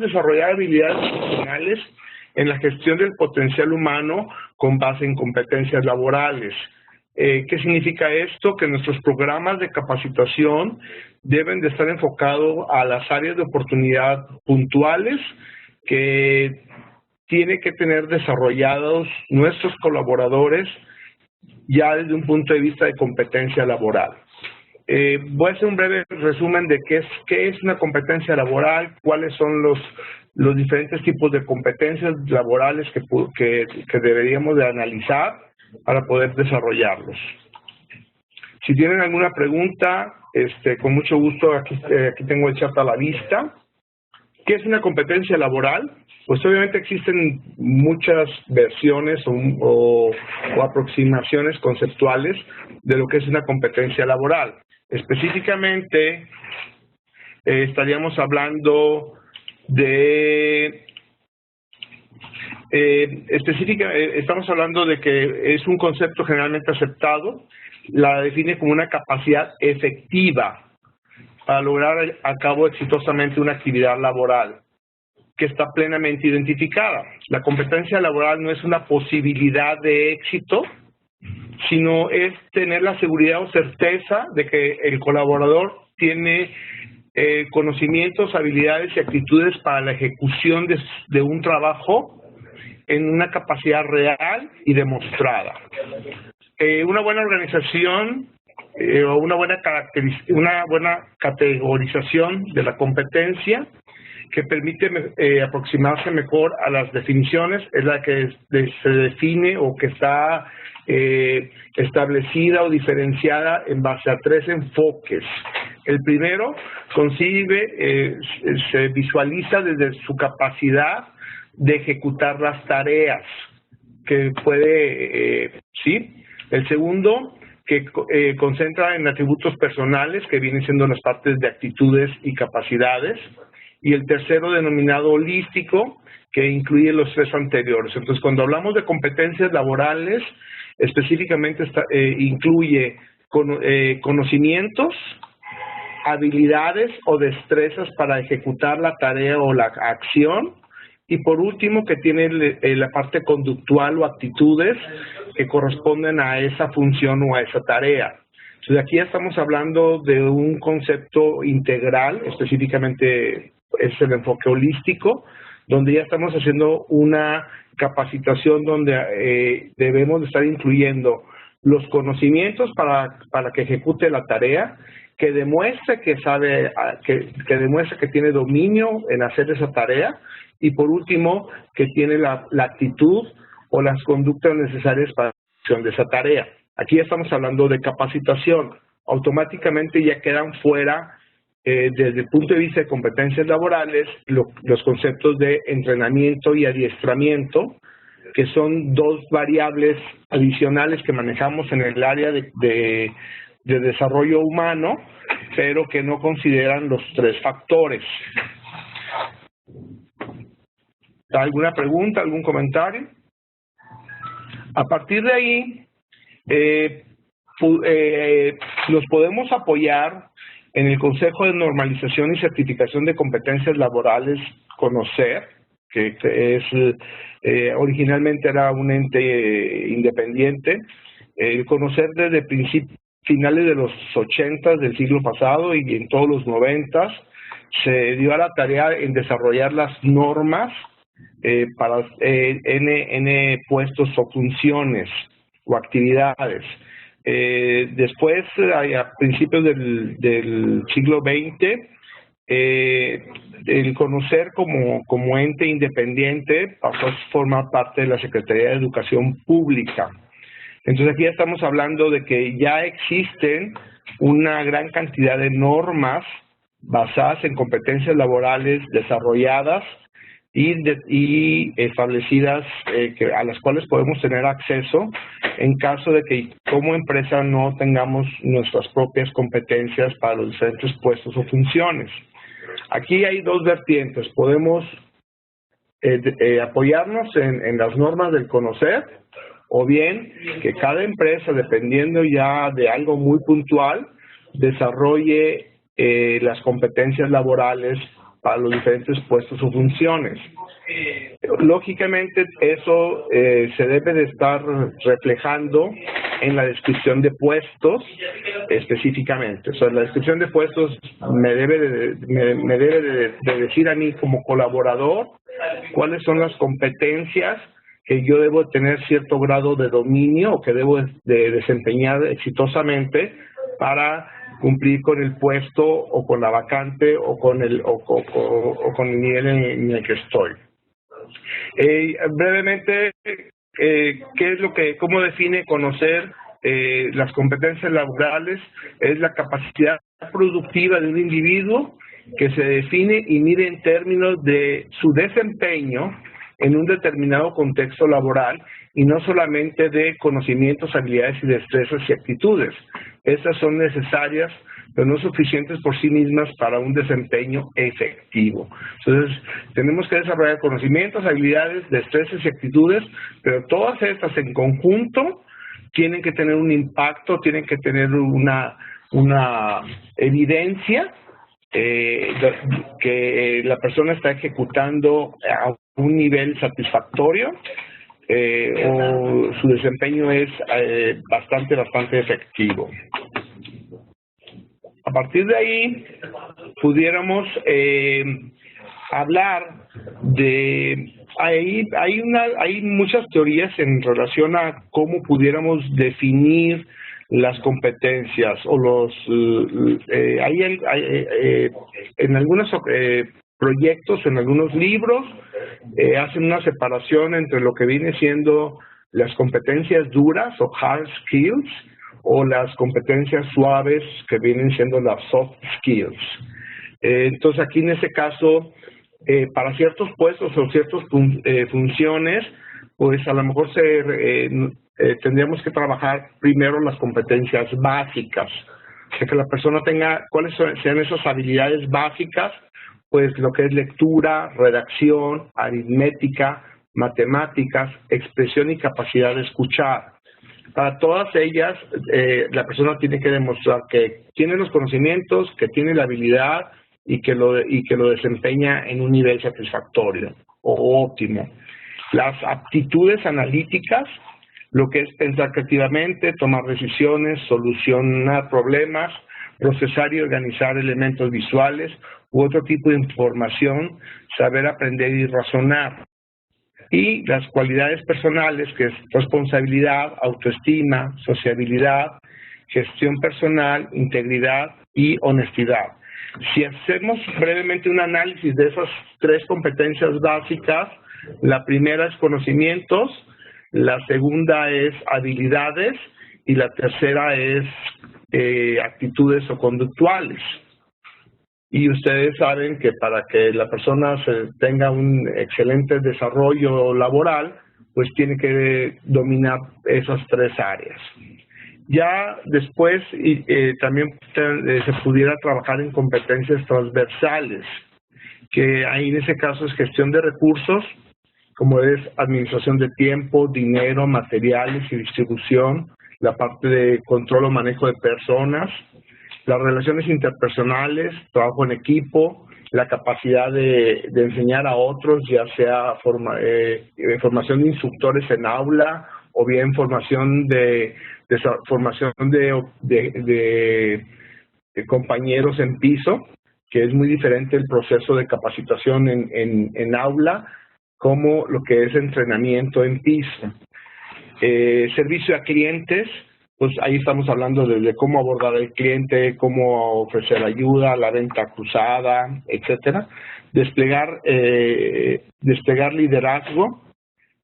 desarrollar habilidades profesionales en la gestión del potencial humano con base en competencias laborales. ¿Qué significa esto? Que nuestros programas de capacitación deben de estar enfocados a las áreas de oportunidad puntuales que tiene que tener desarrollados nuestros colaboradores ya desde un punto de vista de competencia laboral. Voy a hacer un breve resumen de qué es una competencia laboral, cuáles son los diferentes tipos de competencias laborales que deberíamos de analizar para poder desarrollarlos. Si tienen alguna pregunta, con mucho gusto, aquí tengo el chat a la vista. ¿Qué es una competencia laboral? Pues obviamente existen muchas versiones o aproximaciones conceptuales de lo que es una competencia laboral. Específicamente, estaríamos hablando de... estamos hablando de que es un concepto generalmente aceptado, la define como una capacidad efectiva para lograr a cabo exitosamente una actividad laboral que está plenamente identificada. La competencia laboral no es una posibilidad de éxito, sino es tener la seguridad o certeza de que el colaborador tiene conocimientos, habilidades y actitudes para la ejecución de un trabajo en una capacidad real y demostrada. Una buena organización o una buena categorización de la competencia que permite aproximarse mejor a las definiciones es la que se define o que está establecida o diferenciada en base a 3 enfoques. El primero se visualiza desde su capacidad de ejecutar las tareas que puede, ¿sí? El segundo, que concentra en atributos personales, que vienen siendo las partes de actitudes y capacidades. Y el tercero, denominado holístico, que incluye los 3 anteriores. Entonces, cuando hablamos de competencias laborales, específicamente incluye conocimientos, habilidades o destrezas para ejecutar la tarea o la acción. Y por último, que tiene la parte conductual o actitudes que corresponden a esa función o a esa tarea. Entonces, aquí ya estamos hablando de un concepto integral, específicamente es el enfoque holístico, donde ya estamos haciendo una capacitación donde debemos de estar incluyendo los conocimientos para que ejecute la tarea, que demuestre que sabe, que demuestre que tiene dominio en hacer esa tarea, y por último, que tiene la actitud o las conductas necesarias para la ejecución de esa tarea. Aquí ya estamos hablando de capacitación. Automáticamente ya quedan fuera, desde el punto de vista de competencias laborales, los conceptos de entrenamiento y adiestramiento, que son 2 variables adicionales que manejamos en el área de desarrollo humano, pero que no consideran los 3 factores. ¿Alguna pregunta, algún comentario? A partir de ahí, nos podemos apoyar en el Consejo de Normalización y Certificación de Competencias Laborales, CONOCER, que originalmente era un ente independiente. El CONOCER desde finales de los 80 del siglo pasado y en todos los 90 se dio a la tarea en desarrollar las normas para N puestos o funciones o actividades. Después, a principios del siglo XX, el CONOCER como ente independiente pasó a formar parte de la Secretaría de Educación Pública. Entonces aquí ya estamos hablando de que ya existen una gran cantidad de normas basadas en competencias laborales desarrolladas y establecidas a las cuales podemos tener acceso en caso de que como empresa no tengamos nuestras propias competencias para los diferentes puestos o funciones. Aquí hay 2 vertientes. Podemos apoyarnos en las normas del CONOCER, o bien que cada empresa, dependiendo ya de algo muy puntual, desarrolle las competencias laborales para los diferentes puestos o funciones. Lógicamente, eso se debe de estar reflejando en la descripción de puestos específicamente. O sea, la descripción de puestos me debe de decir a mí como colaborador cuáles son las competencias que yo debo tener cierto grado de dominio o que debo de desempeñar exitosamente para cumplir con el puesto o con la vacante o con el nivel en el que estoy. Brevemente, ¿cómo define conocer las competencias laborales? Es la capacidad productiva de un individuo que se define y mide en términos de su desempeño en un determinado contexto laboral y no solamente de conocimientos, habilidades y destrezas y actitudes. Estas son necesarias, pero no suficientes por sí mismas para un desempeño efectivo. Entonces, tenemos que desarrollar conocimientos, habilidades, destrezas y actitudes, pero todas estas en conjunto tienen que tener un impacto, tienen que tener una evidencia que la persona está ejecutando a un nivel satisfactorio o su desempeño es bastante efectivo. A partir de ahí, pudiéramos hablar de... Hay muchas teorías en relación a cómo pudiéramos definir las competencias o en algunos proyectos, en algunos libros, hacen una separación entre lo que viene siendo las competencias duras o hard skills o las competencias suaves que vienen siendo las soft skills. Entonces aquí en este caso, para ciertos puestos o ciertas funciones, pues a lo mejor tendríamos que trabajar primero las competencias básicas, o sea, que la persona tenga cuáles sean esas habilidades básicas, pues lo que es lectura, redacción, aritmética, matemáticas, expresión y capacidad de escuchar. Para todas ellas, la persona tiene que demostrar que tiene los conocimientos, que tiene la habilidad y que lo desempeña en un nivel satisfactorio o óptimo. Las aptitudes analíticas, lo que es pensar creativamente, tomar decisiones, solucionar problemas, procesar y organizar elementos visuales u otro tipo de información, saber aprender y razonar. Y las cualidades personales, que es responsabilidad, autoestima, sociabilidad, gestión personal, integridad y honestidad. Si hacemos brevemente un análisis de esas tres competencias básicas, la primera es conocimientos, la segunda es habilidades y la tercera es actitudes o conductuales. Y ustedes saben que para que la persona tenga un excelente desarrollo laboral, pues tiene que dominar esas tres áreas. Ya después también se pudiera trabajar en competencias transversales, que ahí en ese caso es gestión de recursos, como es administración de tiempo, dinero, materiales y distribución, la parte de control o manejo de personas, las relaciones interpersonales, trabajo en equipo, la capacidad de enseñar a otros, ya sea formación de instructores en aula o bien formación de compañeros en piso, que es muy diferente el proceso de capacitación en aula como lo que es entrenamiento en piso. Servicio a clientes, pues ahí estamos hablando de cómo abordar al cliente, cómo ofrecer ayuda, la venta cruzada, etcétera. Desplegar liderazgo.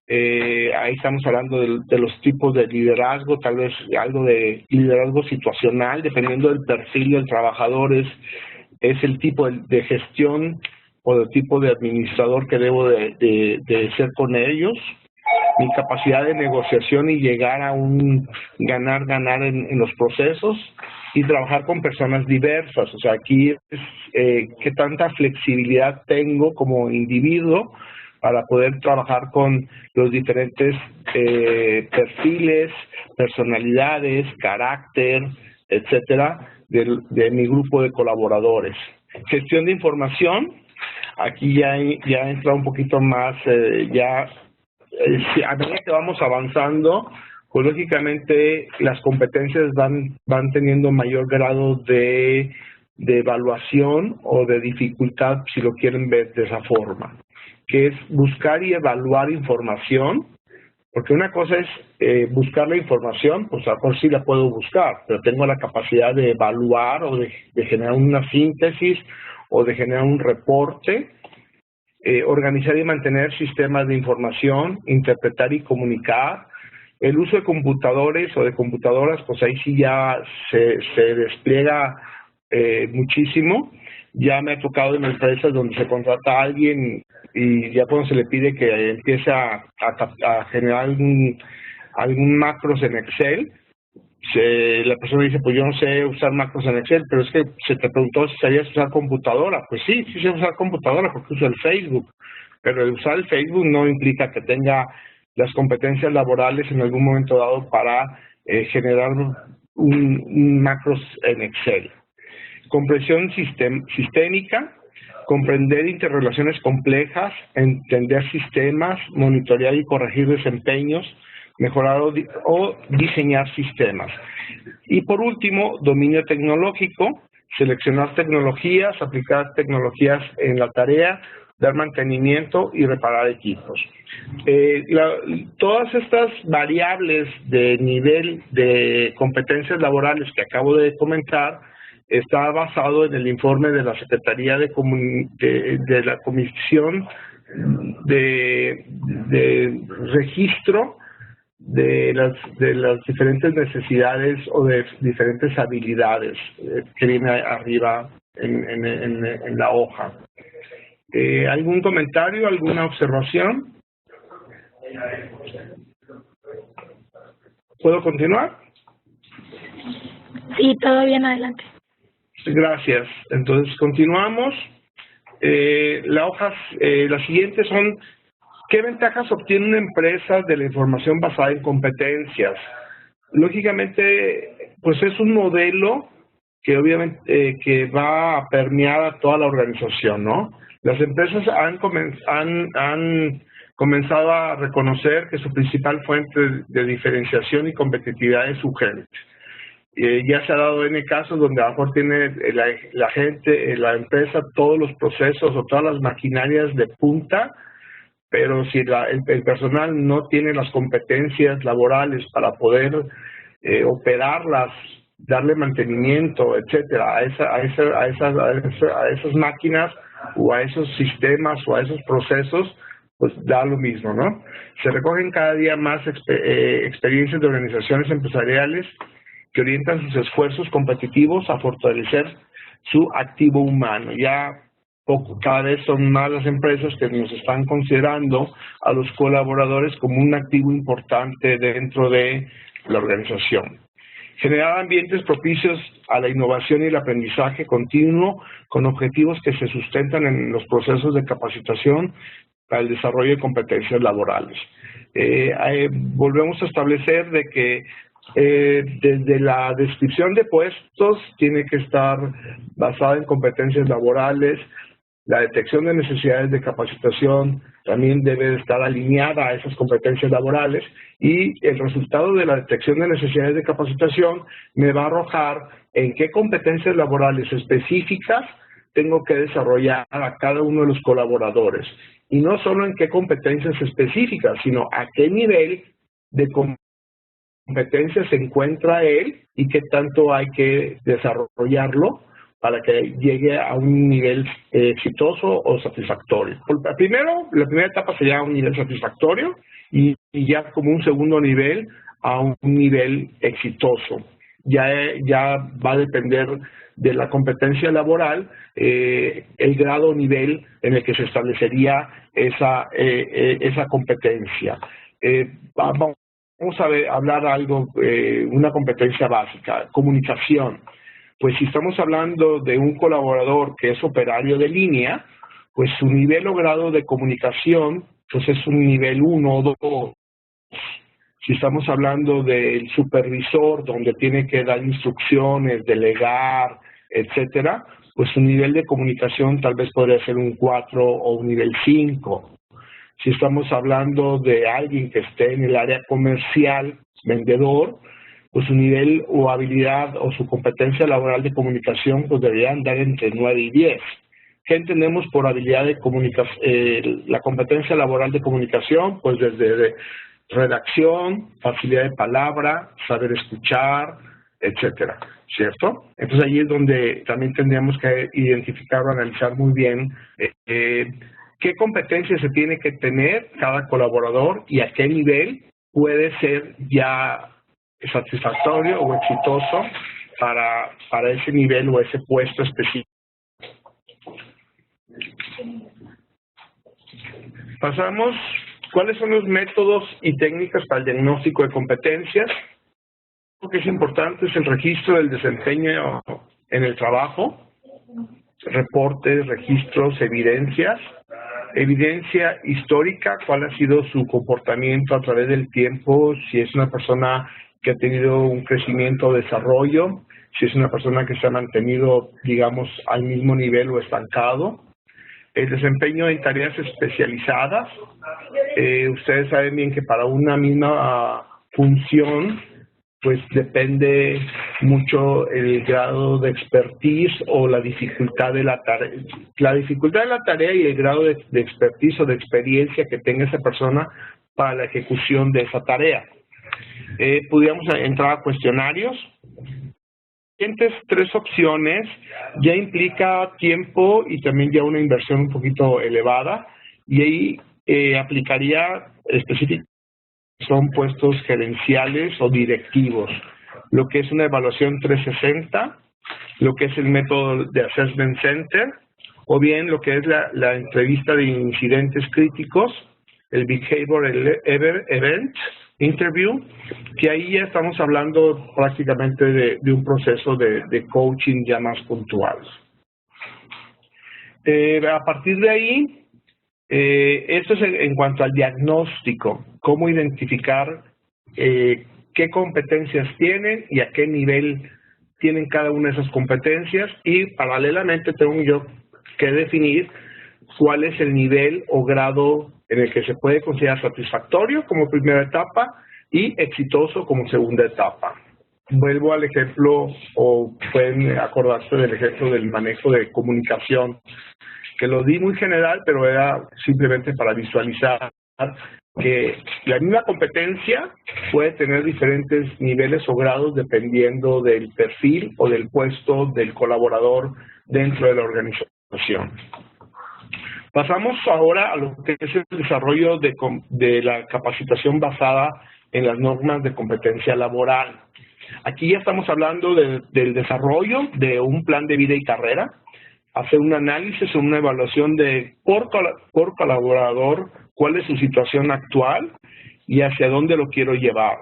Ahí estamos hablando de los tipos de liderazgo, tal vez algo de liderazgo situacional, dependiendo del perfil del trabajador, es el tipo de gestión o del tipo de administrador que debo de ser con ellos. Mi capacidad de negociación y llegar a un ganar-ganar en los procesos y trabajar con personas diversas. O sea, aquí es qué tanta flexibilidad tengo como individuo para poder trabajar con los diferentes perfiles, personalidades, carácter, etcétera, de mi grupo de colaboradores. Gestión de información, Aquí ya entra un poquito más, a medida que vamos avanzando, pues lógicamente las competencias van teniendo mayor grado de evaluación o de dificultad, si lo quieren ver de esa forma, que es buscar y evaluar información, porque una cosa es buscar la información, pues a lo mejor sí la puedo buscar, pero tengo la capacidad de evaluar o de generar una síntesis o de generar un reporte, organizar y mantener sistemas de información, interpretar y comunicar. El uso de computadores o de computadoras, pues ahí sí ya se despliega muchísimo. Ya me ha tocado en empresas donde se contrata a alguien y ya cuando se le pide que empiece a generar algún macros en Excel, la persona dice, pues yo no sé usar macros en Excel, pero es que se te preguntó si sabías usar computadora. Pues sí sé usar computadora porque uso el Facebook, pero el usar el Facebook no implica que tenga las competencias laborales en algún momento dado para generar un macros en Excel. Comprensión sistémica, comprender interrelaciones complejas, entender sistemas, monitorear y corregir desempeños, mejorar o diseñar sistemas. Y por último, dominio tecnológico, seleccionar tecnologías, aplicar tecnologías en la tarea, dar mantenimiento y reparar equipos. Todas estas variables de nivel de competencias laborales que acabo de comentar está basado en el informe de la Secretaría de la Comisión de Registro de las diferentes necesidades o de diferentes habilidades que viene arriba en la hoja. ¿Algún comentario, alguna observación? ¿Puedo continuar? Sí, todo bien, adelante. Gracias. Entonces, continuamos. Las siguientes son: ¿qué ventajas obtiene una empresa de la información basada en competencias? Lógicamente, pues es un modelo que obviamente que va a permear a toda la organización, ¿no? Las empresas han comenzado a reconocer que su principal fuente de diferenciación y competitividad es su gente. Ya se ha dado N casos donde a lo mejor tiene la gente, la empresa, todos los procesos o todas las maquinarias de punta, pero si el personal no tiene las competencias laborales para poder operarlas, darle mantenimiento, etcétera, a esas máquinas o a esos sistemas o a esos procesos, pues da lo mismo, ¿no? Se recogen cada día más experiencias de organizaciones empresariales que orientan sus esfuerzos competitivos a fortalecer su activo humano. Cada vez son más las empresas que nos están considerando a los colaboradores como un activo importante dentro de la organización. Generar ambientes propicios a la innovación y el aprendizaje continuo con objetivos que se sustentan en los procesos de capacitación para el desarrollo de competencias laborales. Volvemos a establecer de que desde la descripción de puestos tiene que estar basada en competencias laborales. La detección de necesidades de capacitación también debe estar alineada a esas competencias laborales y el resultado de la detección de necesidades de capacitación me va a arrojar en qué competencias laborales específicas tengo que desarrollar a cada uno de los colaboradores. Y no solo en qué competencias específicas, sino a qué nivel de competencia se encuentra él y qué tanto hay que desarrollarlo para que llegue a un nivel exitoso o satisfactorio. La primera etapa sería un nivel satisfactorio y ya como un segundo nivel a un nivel exitoso. Ya va a depender de la competencia laboral, el grado o nivel en el que se establecería esa competencia. Vamos a hablar algo, una competencia básica, comunicación. Pues si estamos hablando de un colaborador que es operario de línea, pues su nivel o grado de comunicación pues es un nivel 1 o 2. Si estamos hablando del supervisor, donde tiene que dar instrucciones, delegar, etcétera, pues su nivel de comunicación tal vez podría ser un 4 o un nivel 5. Si estamos hablando de alguien que esté en el área comercial, vendedor, pues su nivel o habilidad o su competencia laboral de comunicación pues debería andar entre 9 y 10. ¿Qué entendemos por habilidad de comunicación? La competencia laboral de comunicación, pues desde redacción, facilidad de palabra, saber escuchar, etcétera, ¿cierto? Entonces ahí es donde también tendríamos que identificar o analizar muy bien qué competencias se tiene que tener cada colaborador y a qué nivel puede ser ya satisfactorio o exitoso para ese nivel o ese puesto específico. Pasamos, ¿cuáles son los métodos y técnicas para el diagnóstico de competencias? Lo que es importante es el registro del desempeño en el trabajo, reportes, registros, evidencias, evidencia histórica, cuál ha sido su comportamiento a través del tiempo, si es una persona que ha tenido un crecimiento o desarrollo, si es una persona que se ha mantenido, digamos, al mismo nivel o estancado. El desempeño en tareas especializadas. Ustedes saben bien que para una misma función, pues depende mucho el grado de expertise o la dificultad de la tarea. La dificultad de la tarea y el grado de expertise o de experiencia que tenga esa persona para la ejecución de esa tarea. Pudiéramos entrar a cuestionarios. Siguientes 3 opciones ya implica tiempo y también ya una inversión un poquito elevada, y ahí aplicaría específicamente son puestos gerenciales o directivos, lo que es una evaluación 360, lo que es el método de Assessment Center, o bien lo que es la entrevista de incidentes críticos, el Behavioral Event Interview, que ahí ya estamos hablando prácticamente de un proceso de coaching ya más puntual. A partir de ahí, esto es en cuanto al diagnóstico, cómo identificar qué competencias tienen y a qué nivel tienen cada una de esas competencias, y paralelamente tengo yo que definir cuál es el nivel o grado en el que se puede considerar satisfactorio como primera etapa y exitoso como segunda etapa. Vuelvo al ejemplo, o pueden acordarse del ejemplo del manejo de comunicación, que lo di muy general, pero era simplemente para visualizar que la misma competencia puede tener diferentes niveles o grados dependiendo del perfil o del puesto del colaborador dentro de la organización. Pasamos ahora a lo que es el desarrollo de la capacitación basada en las normas de competencia laboral. Aquí ya estamos hablando del desarrollo de un plan de vida y carrera, hacer un análisis o una evaluación de por colaborador cuál es su situación actual y hacia dónde lo quiero llevar.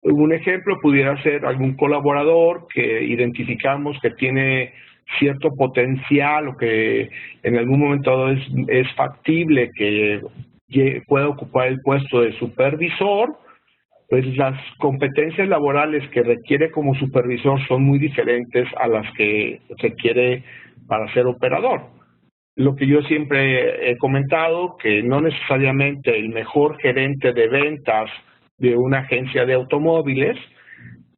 Un ejemplo pudiera ser algún colaborador que identificamos que tiene cierto potencial o que en algún momento dado es factible que pueda ocupar el puesto de supervisor. Pues las competencias laborales que requiere como supervisor son muy diferentes a las que requiere para ser operador. Lo que yo siempre he comentado, que no necesariamente el mejor gerente de ventas de una agencia de automóviles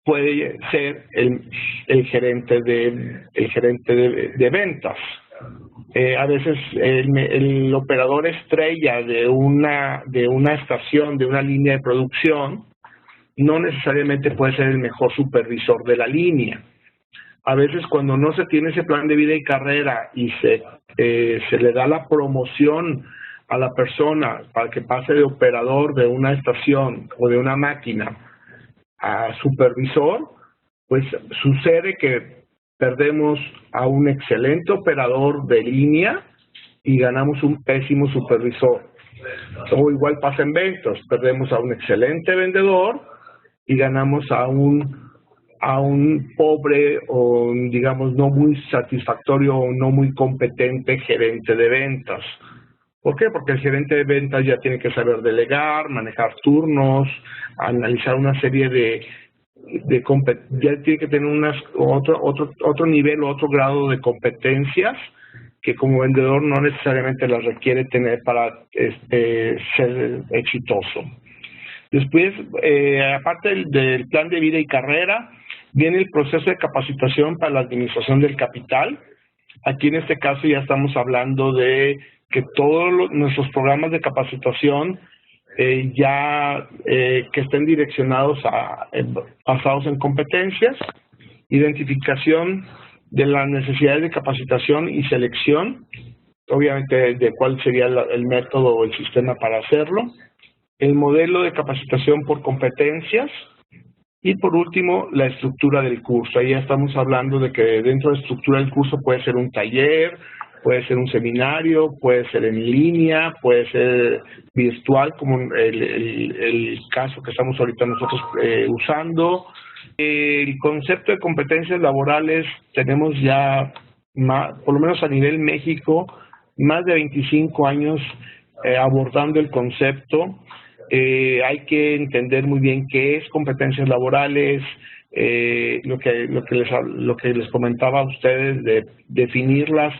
puede ser el gerente de ventas. A veces el operador estrella de una estación, de una línea de producción, no necesariamente puede ser el mejor supervisor de la línea. A veces cuando no se tiene ese plan de vida y carrera y se le da la promoción a la persona para que pase de operador de una estación o de una máquina a supervisor, pues sucede que perdemos a un excelente operador de línea y ganamos un pésimo supervisor. O igual pasa en ventas, perdemos a un excelente vendedor y ganamos a un pobre o, digamos, no muy satisfactorio o no muy competente gerente de ventas. ¿Por qué? Porque el gerente de ventas ya tiene que saber delegar, manejar turnos, analizar una serie ya tiene que tener otro nivel o otro grado de competencias que como vendedor no necesariamente las requiere tener para ser exitoso. Después, aparte del plan de vida y carrera, viene el proceso de capacitación para la administración del capital. Aquí en este caso ya estamos hablando de que todos nuestros programas de capacitación que estén direccionados basados en competencias, identificación de las necesidades de capacitación y selección, obviamente de cuál sería el método o el sistema para hacerlo, el modelo de capacitación por competencias y por último la estructura del curso. Ahí ya estamos hablando de que dentro de la estructura del curso puede ser un taller, puede ser un seminario, puede ser en línea, puede ser virtual, como el caso que estamos ahorita nosotros usando. El concepto de competencias laborales tenemos ya, por lo menos a nivel México, más de 25 años abordando el concepto. Hay que entender muy bien qué es competencias laborales, lo que les comentaba a ustedes de definirlas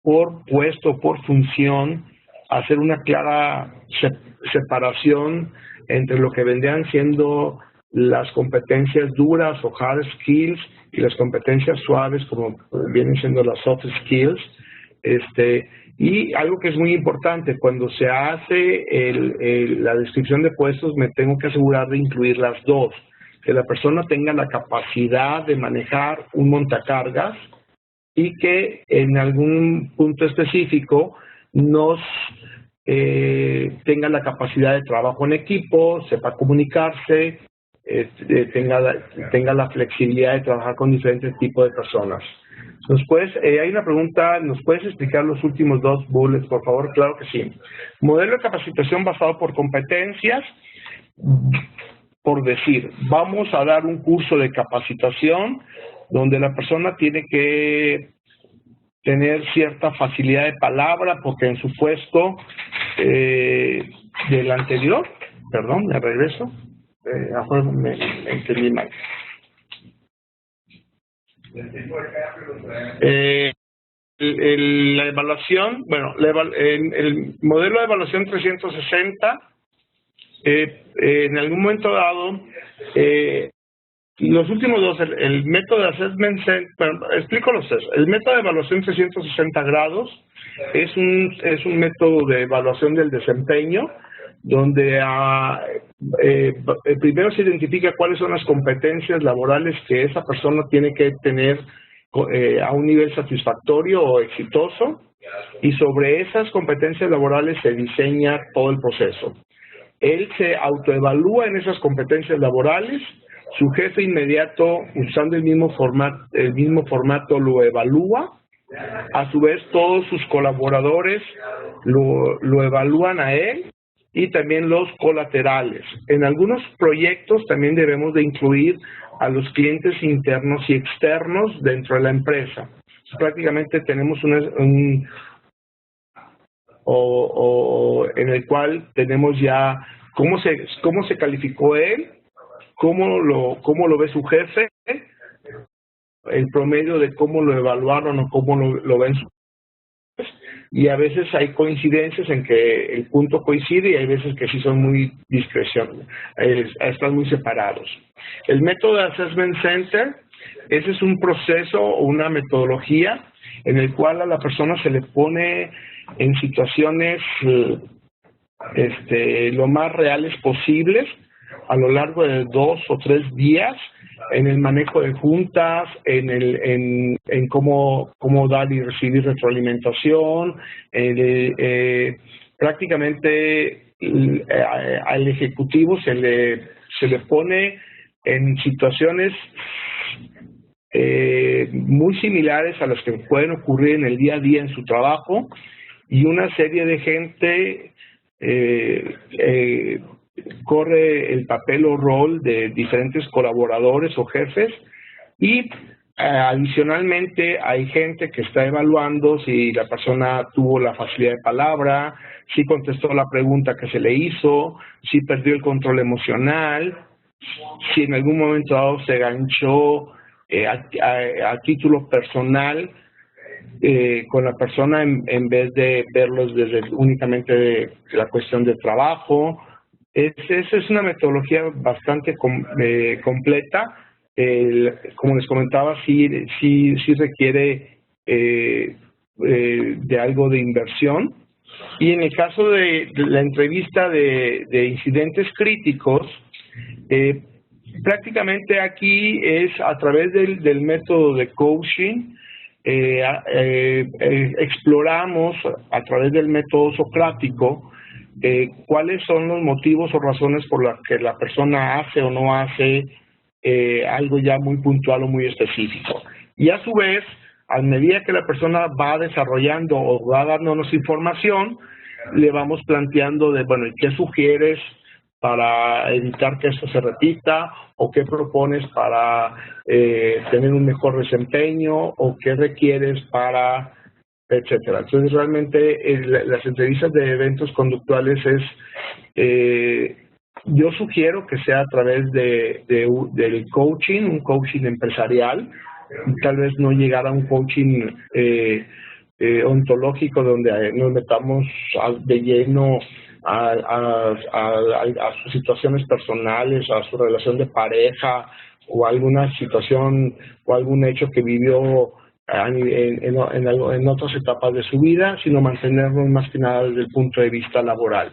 por puesto, por función, hacer una clara separación entre lo que vendrían siendo las competencias duras o hard skills y las competencias suaves como vienen siendo las soft skills. Y algo que es muy importante, cuando se hace la descripción de puestos, me tengo que asegurar de incluir las dos, que la persona tenga la capacidad de manejar un montacargas y que en algún punto específico tenga la capacidad de trabajo en equipo, sepa comunicarse, tenga la flexibilidad de trabajar con diferentes tipos de personas. Hay una pregunta, ¿nos puedes explicar los últimos dos bullets, por favor? Claro que sí. Modelo de capacitación basado por competencias. Por decir, vamos a dar un curso de capacitación donde la persona tiene que tener cierta facilidad de palabra porque en su puesto del anterior, perdón, me regreso, me entendí mal. La evaluación, bueno, el modelo de evaluación 360, en algún momento dado, los últimos dos, el método de assessment, explico los tres. El método de evaluación 360 grados es un método de evaluación del desempeño donde primero se identifica cuáles son las competencias laborales que esa persona tiene que tener a un nivel satisfactorio o exitoso, y sobre esas competencias laborales se diseña todo el proceso. Él se autoevalúa en esas competencias laborales, su jefe inmediato, usando el mismo formato lo evalúa, a su vez todos sus colaboradores lo evalúan a él, y también los colaterales. En algunos proyectos también debemos de incluir a los clientes internos y externos dentro de la empresa. Prácticamente tenemos en el cual tenemos ya cómo se calificó él, cómo lo ve su jefe, el promedio de cómo lo evaluaron o cómo lo ven sus, y a veces hay coincidencias en que el punto coincide y hay veces que sí son muy discrecionales, están muy separados. El método de Assessment Center, ese es un proceso o una metodología en el cual a la persona se le pone en situaciones lo más reales posibles a lo largo de 2 o 3 días, en el manejo de juntas, en cómo dar y recibir retroalimentación, prácticamente al ejecutivo se le pone en situaciones muy similares a las que pueden ocurrir en el día a día en su trabajo, y una serie de gente corre el papel o rol de diferentes colaboradores o jefes, y adicionalmente hay gente que está evaluando si la persona tuvo la facilidad de palabra, si contestó la pregunta que se le hizo, si perdió el control emocional, si en algún momento dado se ganchó a título personal con la persona en vez de verlos desde únicamente de la cuestión de trabajo. Esa es una metodología bastante completa. Como les comentaba, sí requiere de algo de inversión. Y en el caso de la entrevista de incidentes críticos, prácticamente aquí es a través del método de coaching. Exploramos a través del método socrático cuáles son los motivos o razones por las que la persona hace o no hace algo ya muy puntual o muy específico. Y a su vez, a medida que la persona va desarrollando o va dándonos información, le vamos planteando de, bueno, ¿qué sugieres para evitar que esto se repita? ¿O qué propones para tener un mejor desempeño? ¿O qué requieres para, etcétera? Entonces, realmente, las entrevistas de eventos conductuales yo sugiero que sea a través del coaching, un coaching empresarial, tal vez no llegar a un coaching ontológico donde nos metamos de lleno a sus situaciones personales, a su relación de pareja o alguna situación o algún hecho que vivió en otras etapas de su vida, sino mantenernos más que nada desde el punto de vista laboral.